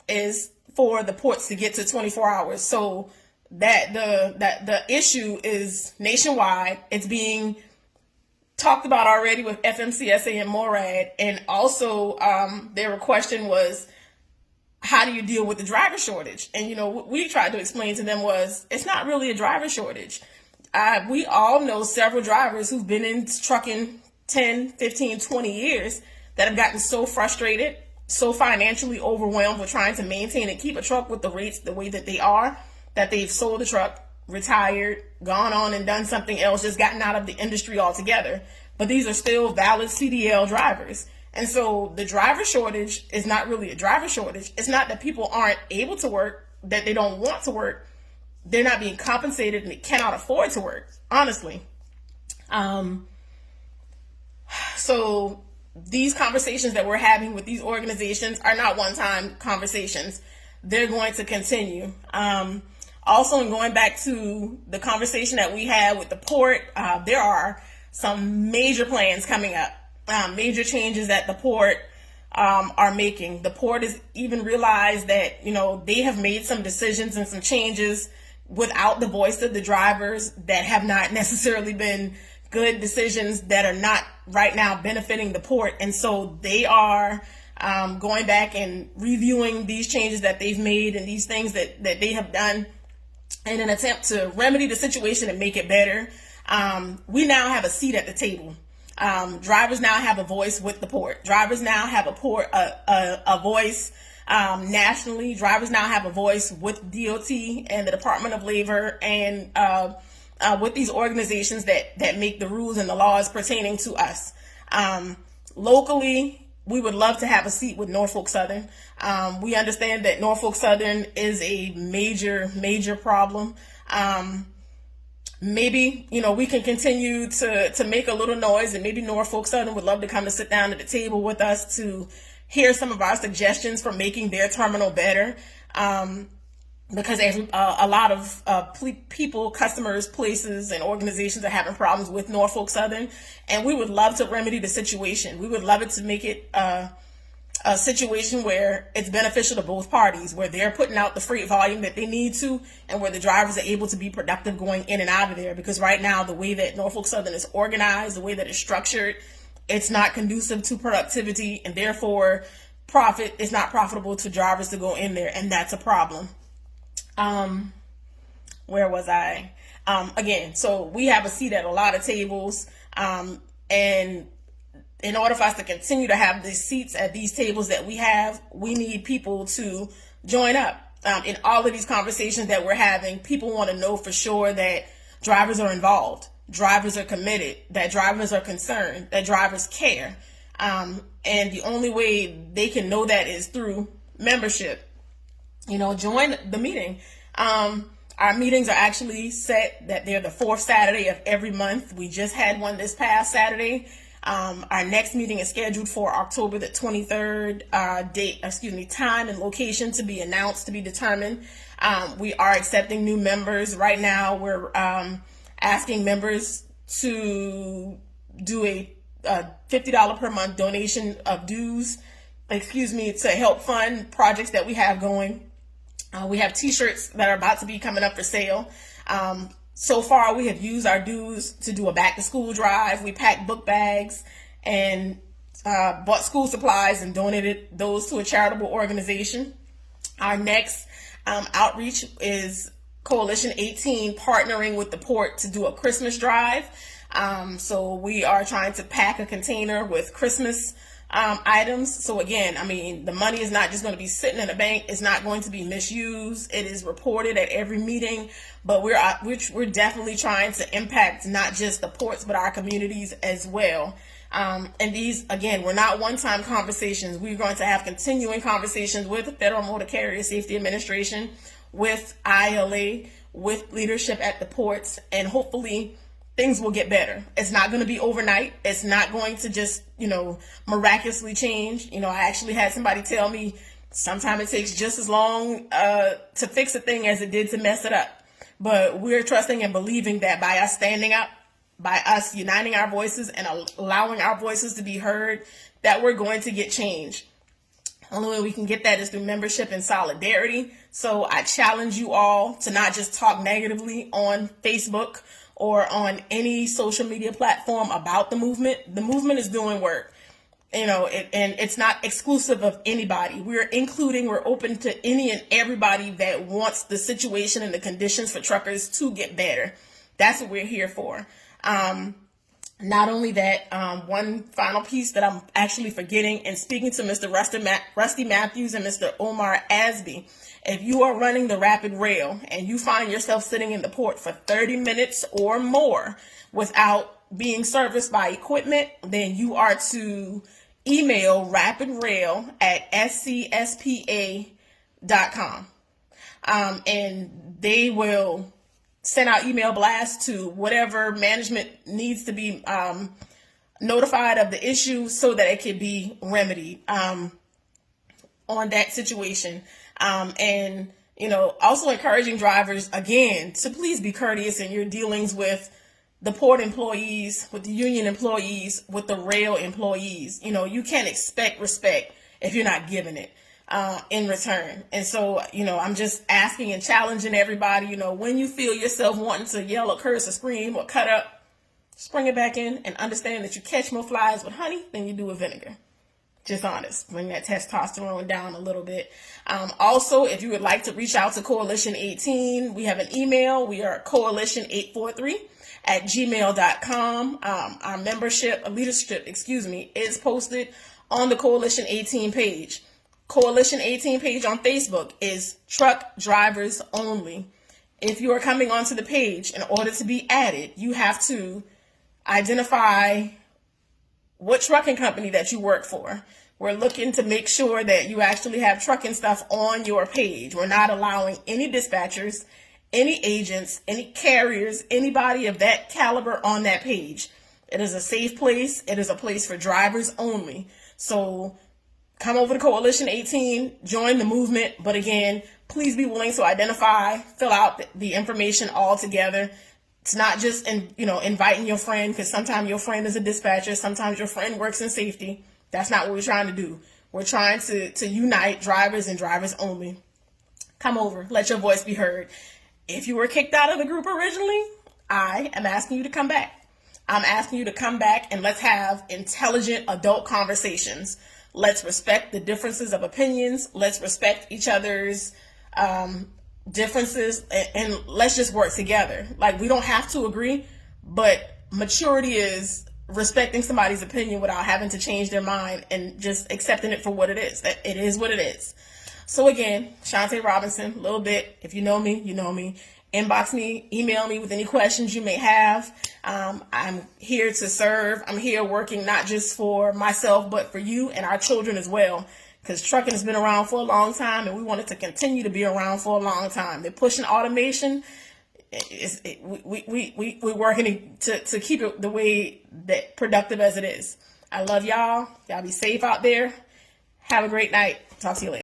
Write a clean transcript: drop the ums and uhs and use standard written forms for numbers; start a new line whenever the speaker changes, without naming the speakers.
is for the ports to get to 24 hours. So that the issue is nationwide. It's being talked about already with FMCSA and MORAD, and also their question was, how do you deal with the driver shortage? And what we tried to explain to them was, it's not really a driver shortage. We all know several drivers who've been in trucking 10, 15, 20 years that have gotten so frustrated, so financially overwhelmed with trying to maintain and keep a truck with the rates the way that they are, that they've sold the truck, retired, gone on and done something else, just gotten out of the industry altogether. But these are still valid CDL drivers. And so the driver shortage is not really a driver shortage. It's not that people aren't able to work, that they don't want to work. They're not being compensated and they cannot afford to work, honestly. So these conversations that we're having with these organizations are not one-time conversations. They're going to continue. Also, in going back to the conversation that we had with the port, there are some major plans coming up, major changes that the port are making. The port has even realized that, they have made some decisions and some changes without the voice of the drivers that have not necessarily been good decisions, that are not right now benefiting the port. And so they are going back and reviewing these changes that they've made and these things that they have done in an attempt to remedy the situation and make it better. We now have a seat at the table. Drivers now have a voice with the port. Drivers now have a voice nationally. Drivers now have a voice with DOT and the Department of Labor and with these organizations that make the rules and the laws pertaining to us. Locally, we would love to have a seat with Norfolk Southern. We understand that Norfolk Southern is a major problem. Maybe, we can continue to make a little noise, and maybe Norfolk Southern would love to come to sit down at the table with us to hear some of our suggestions for making their terminal better. Because a lot of people, customers, places, and organizations are having problems with Norfolk Southern, and we would love to remedy the situation. We would love it to make it a situation where it's beneficial to both parties, where they're putting out the freight volume that they need to, and where the drivers are able to be productive going in and out of there. Because right now, the way that Norfolk Southern is organized, the way that it's structured, it's not conducive to productivity, and therefore profit is not profitable to drivers to go in there, and that's a problem. Where was I? Again, so we have a seat at a lot of tables, and in order for us to continue to have these seats at these tables that we have, we need people to join up. In all of these conversations that we're having, people want to know for sure that drivers are involved, drivers are committed, that drivers are concerned, that drivers care. And the only way they can know that is through membership. Join the meeting. Our meetings are actually set that they're the fourth Saturday of every month. We just had one this past Saturday. Our next meeting is scheduled for October the 23rd, time and location to be announced, to be determined. We are accepting new members. Right now, we're asking members to do a $50 per month donation of dues, to help fund projects that we have going. We have t-shirts that are about to be coming up for sale. So far, we have used our dues to do a back-to-school drive. We packed book bags and bought school supplies and donated those to a charitable organization. Our next outreach is Coalition 18 partnering with the port to do a Christmas drive. So we are trying to pack a container with Christmas items. So again, the money is not just going to be sitting in a bank. It's not going to be misused. It is reported at every meeting, but we're definitely trying to impact not just the ports, but our communities as well. And these, again, were not one-time conversations. We're going to have continuing conversations with the Federal Motor Carrier Safety Administration, with ILA, with leadership at the ports, and hopefully things will get better. It's not going to be overnight. It's not going to just, miraculously change. I actually had somebody tell me sometimes it takes just as long to fix a thing as it did to mess it up. But we're trusting and believing that by us standing up, by us uniting our voices and allowing our voices to be heard, that we're going to get change. Only way we can get that is through membership and solidarity. So I challenge you all to not just talk negatively on Facebook or on any social media platform about the movement. The movement is doing work, and it's not exclusive of anybody. We're open to any and everybody that wants the situation and the conditions for truckers to get better. That's what we're here for. Not only that, one final piece that I'm actually forgetting, and speaking to Mr. Rusty Matthews and Mr. Omar Asby, if you are running the rapid rail and you find yourself sitting in the port for 30 minutes or more without being serviced by equipment, then you are to email rapidrail@scspa.com. And they will send out email blasts to whatever management needs to be notified of the issue so that it can be remedied on that situation. And also encouraging drivers, again, to please be courteous in your dealings with the port employees, with the union employees, with the rail employees. You can't expect respect if you're not giving it in return. And so, I'm just asking and challenging everybody, when you feel yourself wanting to yell or curse or scream or cut up, just bring it back in and understand that you catch more flies with honey than you do with vinegar. Just honest. Bring that testosterone down a little bit. Also, if you would like to reach out to Coalition 18, we have an email. We are coalition843@gmail.com. Our leadership, is posted on the Coalition 18 page. Coalition 18 page on Facebook is Truck Drivers Only. If you are coming onto the page, in order to be added, you have to identify what trucking company that you work for. We're looking to make sure that you actually have trucking stuff on your page. We're not allowing any dispatchers, any agents, any carriers, anybody of that caliber on that page. It is a safe place. It is a place for drivers only. So come over to Coalition 18, join the movement. But again, please be willing to identify, fill out the information all together. It's not just inviting your friend, because sometimes your friend is a dispatcher. Sometimes your friend works in safety. That's not what we're trying to do. We're trying to unite drivers and drivers only. Come over. Let your voice be heard. If you were kicked out of the group originally, I am asking you to come back. I'm asking you to come back and let's have intelligent adult conversations. Let's respect the differences of opinions. Let's respect each other's differences, and let's just work together. Like, we don't have to agree, but maturity is respecting somebody's opinion without having to change their mind and just accepting it for what it is. That it is what it is. So again, Shauntai Robinson, a little bit. If you know me, you know me. Inbox me, email me with any questions you may have. I'm here to serve. I'm here working not just for myself, but for you and our children as well. Because trucking has been around for a long time, and we want it to continue to be around for a long time. They're pushing automation. We're working to keep it the way that productive as it is. I love y'all. Y'all be safe out there. Have a great night. Talk to you later.